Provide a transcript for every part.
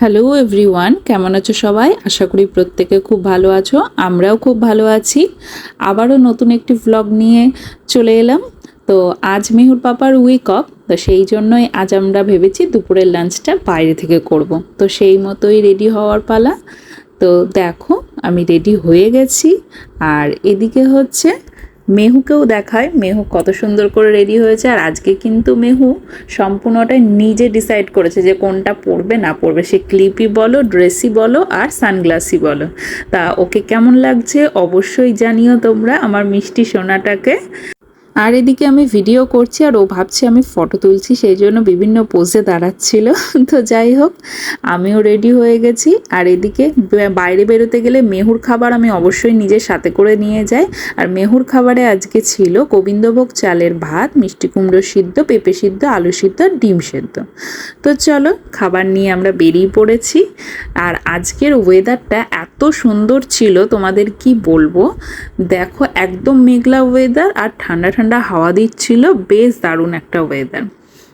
Hello everyone, কেমন আছো সবাই? আশা করি প্রত্যেকে খুব ভালো আছো। আমরাও খুব ভালো আছি। আবারও নতুন একটি ভ্লগ নিয়ে চলে এলাম। তো আজ মেহুর পাপার উইক অফ, তো সেই জন্যই আজ আমরা ভেবেছি দুপুরের লাঞ্চটা বাইরে থেকে করব। তো সেই মতোই রেডি হওয়ার পালা। তো দেখো আমি রেডি হয়ে গেছি, আর এদিকে হচ্ছে মেহুকেও দেখায় মেহু কত সুন্দর করে রেডি হয়েছে। আর আজকে কিন্তু মেহু সম্পূর্ণটাই নিজে ডিসাইড করেছে যে কোনটা পরবে না পরবে, সে ক্লিপই বলো, ড্রেসই বলো, আর সানগ্লাসই বলো। তা ওকে কেমন লাগছে অবশ্যই জানিও তোমরা আমার মিষ্টি সোনাটাকে। আর এদিকে আমি ভিডিও করছি আর ও ভাবছে আমি ফটো তুলছি, সেই জন্য বিভিন্ন পোজে দাঁড়াচ্ছিল। তো যাই হোক, আমিও রেডি হয়ে গেছি। আর এদিকে বাইরে বেরোতে গেলে মেহুর খাবার আমি অবশ্যই নিজের সাথে করে নিয়ে যাই। আর মেহুর খাবারে আজকে ছিল গোবিন্দভোগ চালের ভাত, মিষ্টি কুমড়ো সিদ্ধ, পেঁপে সিদ্ধ, আলু সিদ্ধ আর ডিম সেদ্ধ। তো চলো খাবার নিয়ে আমরা বেরিয়ে পড়েছি। আর আজকের ওয়েদারটা এত সুন্দর ছিল তোমাদের কি বলবো। দেখো একদম মেঘলা ওয়েদার আর ঠান্ডা ঠান্ডা হাওয়া দিচ্ছিল, বেশ দারুণ একটা ওয়েদার।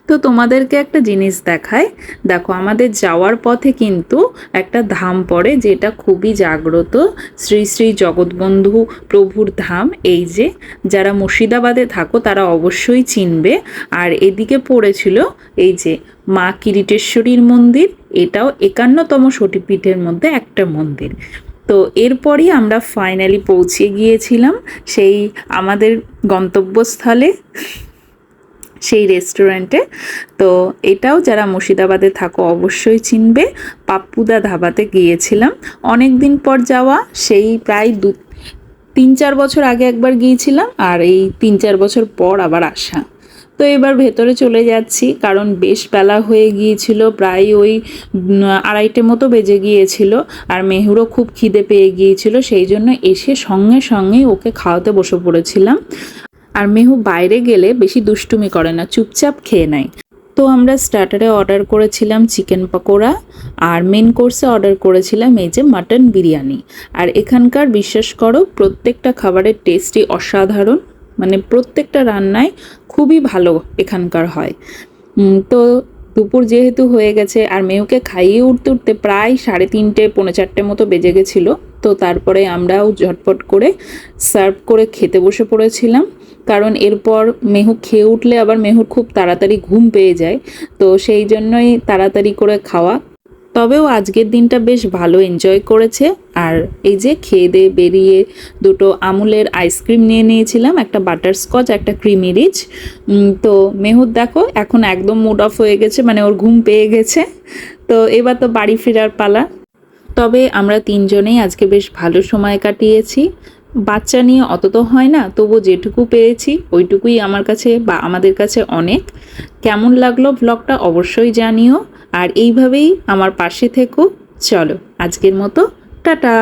তো তোমাদেরকে একটা জিনিস দেখায়, দেখো আমাদের যাওয়ার পথে কিন্তু একটা ধাম পড়ে যেটা খুবই জাগ্রত, শ্রী শ্রী জগৎবন্ধু প্রভুর ধাম। এই যে যারা মুর্শিদাবাদে থাকো তারা অবশ্যই চিনবে। আর এদিকে পড়েছিল এই যে মা কিরিটেশ্বরীর মন্দির, এটাও 51তম সতীপীঠের মধ্যে একটা মন্দির। তো এরপরই আমরা ফাইনালি পৌঁছে গিয়েছিলাম সেই আমাদের গন্তব্যস্থলে, সেই রেস্টুরেন্টে। তো এটাও যারা মুর্শিদাবাদে থাকো অবশ্যই চিনবে, পাপ্পুদা ধাবাতে গিয়েছিলাম। অনেক দিন পর যাওয়া, সেই প্রায় 3-4 বছর আগে একবার গিয়েছিলাম, আর এই 3-4 বছর পর আবার আসা। তো এবার ভেতরে চলে যাচ্ছি, কারণ বেশ বেলা হয়ে গিয়েছিল, প্রায় ওই 2:30 মতো বেজে গিয়েছিল। আর মেহুরও খুব খিদে পেয়ে গিয়েছিল, সেই জন্য এসে সঙ্গে সঙ্গেই ওকে খাওয়াতে বসে পড়েছিলাম। আর মেহু বাইরে গেলে বেশি দুষ্টুমি করে না, চুপচাপ খেয়ে নেয়। তো আমরা স্টার্টারে অর্ডার করেছিলাম চিকেন পকোড়া, আর মেন কোর্সে অর্ডার করেছিলাম এই যে মাটন বিরিয়ানি। আর এখানকার বিশ্বাস করো প্রত্যেকটা খাবারের টেস্টই অসাধারণ, মানে প্রত্যেকটা রান্নায় খুবই ভালো এখানকার হয়। তো দুপুর যেহেতু হয়ে গেছে আর মেহুকে খাইয়ে উঠতে উঠতে প্রায় 3:30 পৌনে 4টে মতো বেজে গেছিলো। তো তারপরে আমরাও ঝটপট করে সার্ভ করে খেতে বসে পড়েছিলাম, কারণ এরপর মেহু খেয়ে উঠলে আবার মেহুর খুব তাড়াতাড়ি ঘুম পেয়ে যায়। তো সেই জন্যই তাড়াতাড়ি করে খাওয়া। তবেও আজকের দিনটা বেশ ভালো এনজয় করেছে। আর এই যে খেয়ে দিয়ে বেরিয়ে দুটো আমুলের আইসক্রিম নিয়ে নিয়েছিলাম, একটা বাটারস্কচ, একটা ক্রিমি রিচ। তো মেহুর দেখো এখন একদম মুড অফ হয়ে গেছে, মানে ওর ঘুম পেয়ে গেছে। তো এবার তো বাড়ি ফেরার পালা। তবে আমরা 3জনেই আজকে বেশ ভালো সময় কাটিয়েছি। বাচ্চা নিয়ে অত তো হয় না, তবু যেটুকু পেয়েছি ওইটুকুই আমার কাছে বা আমাদের কাছে অনেক। কেমন লাগলো ব্লগটা অবশ্যই জানিও, আর এইভাবেই আমার পাশে থেকো। চলো আজকের মতো টাটা।